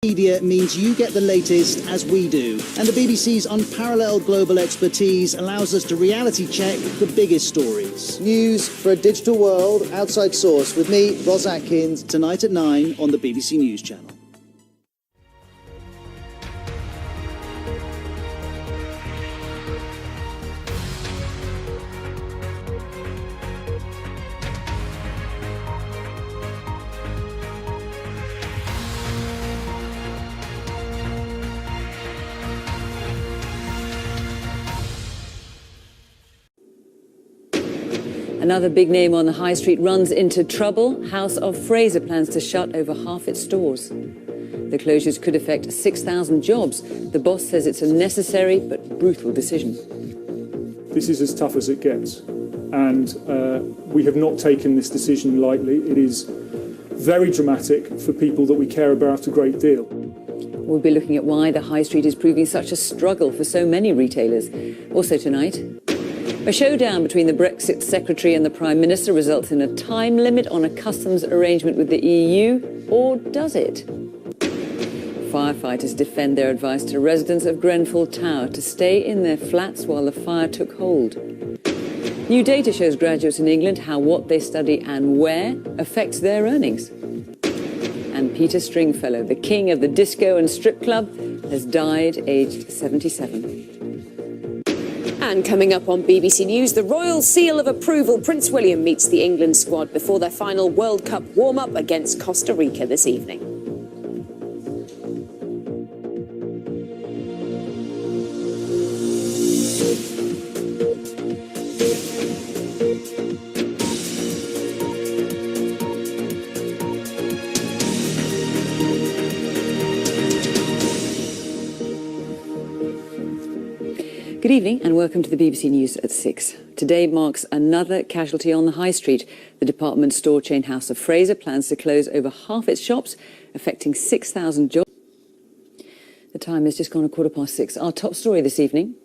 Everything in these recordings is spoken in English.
Media means you get the latest as we do, and the BBC's unparalleled global expertise allows us to reality check the biggest stories. News for a digital world, Outside Source, with me, Ros Atkins, tonight at 9 on the BBC News Channel. Another big name on the high street runs into trouble. House of Fraser plans to shut over half its stores. The closures could affect 6,000 jobs. The boss says it's a necessary but brutal decision. This is as tough as it gets, and we have not taken this decision lightly. It is very dramatic for people that we care about a great deal. We'll be looking at why the high street is proving such a struggle for so many retailers. Also tonight, a showdown between the Brexit Secretary and the Prime Minister results in a time limit on a customs arrangement with the EU, or does it? Firefighters defend their advice to residents of Grenfell Tower to stay in their flats while the fire took hold. New data shows graduates in England how what they study and where affects their earnings. And Peter Stringfellow, the king of the disco and strip club, has died aged 77. And coming up on BBC News, the royal seal of approval. Prince William meets the England squad before their final World Cup warm-up against Costa Rica this evening. Good evening and welcome to the BBC News at 6. Today marks another casualty on the high street. The department store chain House of Fraser plans to close over half its shops, affecting 6,000 jobs. The time has just gone 6:15. Our top story this evening.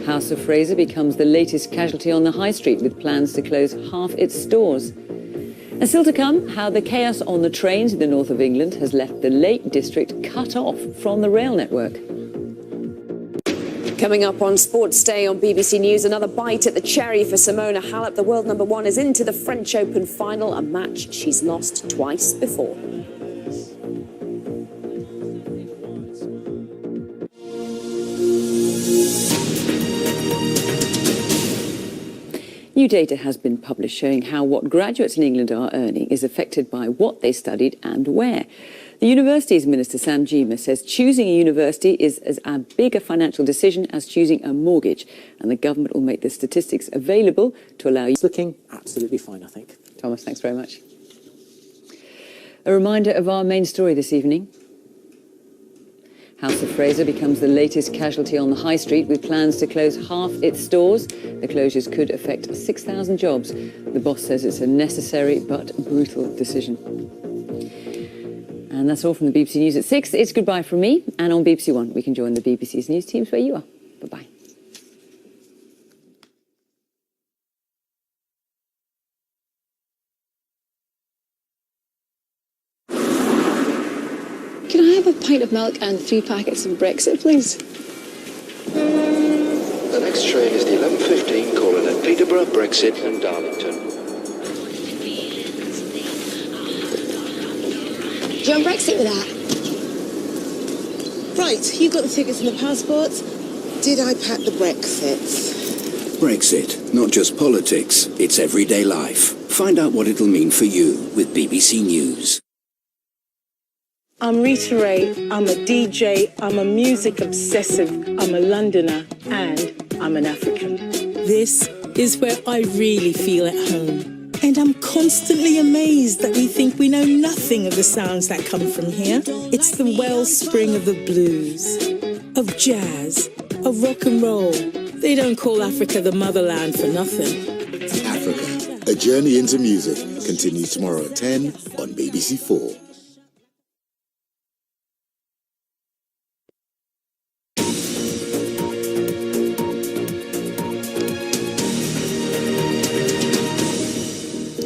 House of Fraser becomes the latest casualty on the high street with plans to close half its stores. And still to come, how the chaos on the trains in the north of England has left the Lake District cut off from the rail network. Coming up on Sports Day on BBC News, another bite at the cherry for Simona Halep. The world number one is into the French Open final, a match she's lost twice before. New data has been published showing how what graduates in England are earning is affected by what they studied and where. The Universities Minister Sam Gyimah says choosing a university is as big a financial decision as choosing a mortgage, and the government will make the statistics available to allow you. It's looking absolutely fine, I think. Thomas, thanks very much. A reminder of our main story this evening. House of Fraser becomes the latest casualty on the high street with plans to close half its stores. The closures could affect 6,000 jobs. The boss says it's a necessary but brutal decision. And that's all from the BBC News at 6. It's goodbye from me. And on BBC One, we can join the BBC's news teams where you are. Bye-bye. Can I have a pint of milk and 3 packets of Brexit, please? The next train is the 11:15 calling at Peterborough, Brexit and Darlington. Do you want Brexit with that? Right, you got the tickets and the passports. Did I pack the Brexits? Brexit, not just politics, it's everyday life. Find out what it'll mean for you with BBC News. I'm Rita Ray, I'm a DJ, I'm a music obsessive, I'm a Londoner, and I'm an African. This is where I really feel at home. And I'm constantly amazed that we think we know nothing of the sounds that come from here. It's the wellspring of the blues, of jazz, of rock and roll. They don't call Africa the motherland for nothing. Africa, a journey into music, continues tomorrow at 10 on BBC 4.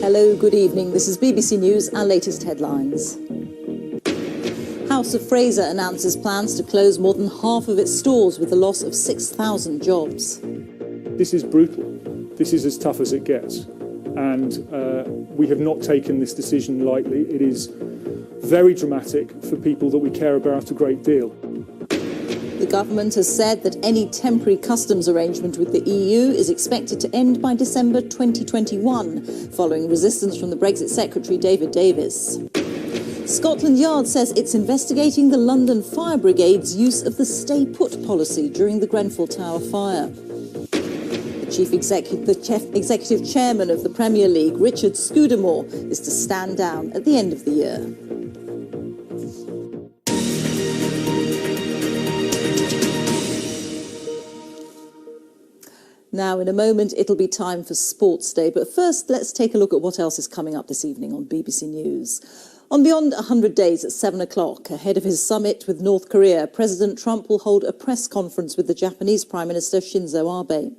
Hello, good evening. This is BBC News, our latest headlines. House of Fraser announces plans to close more than half of its stores with the loss of 6,000 jobs. This is brutal. This is as tough as it gets. And we have not taken this decision lightly. It is very dramatic for people that we care about a great deal. The government has said that any temporary customs arrangement with the EU is expected to end by December 2021, following resistance from the Brexit Secretary David Davis. Scotland Yard says it's investigating the London Fire Brigade's use of the stay put policy during the Grenfell Tower fire. The executive chairman of the Premier League, Richard Scudamore, is to stand down at the end of the year. Now, in a moment, it'll be time for Sports Day. But first, let's take a look at what else is coming up this evening on BBC News. On Beyond 100 Days at 7 o'clock, ahead of his summit with North Korea, President Trump will hold a press conference with the Japanese Prime Minister Shinzo Abe.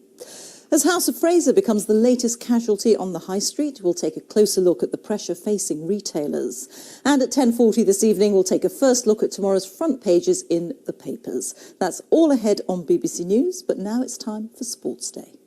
As House of Fraser becomes the latest casualty on the high street, we'll take a closer look at the pressure facing retailers. And at 10:40 this evening, we'll take a first look at tomorrow's front pages in the papers. That's all ahead on BBC News, but now it's time for Sports Day.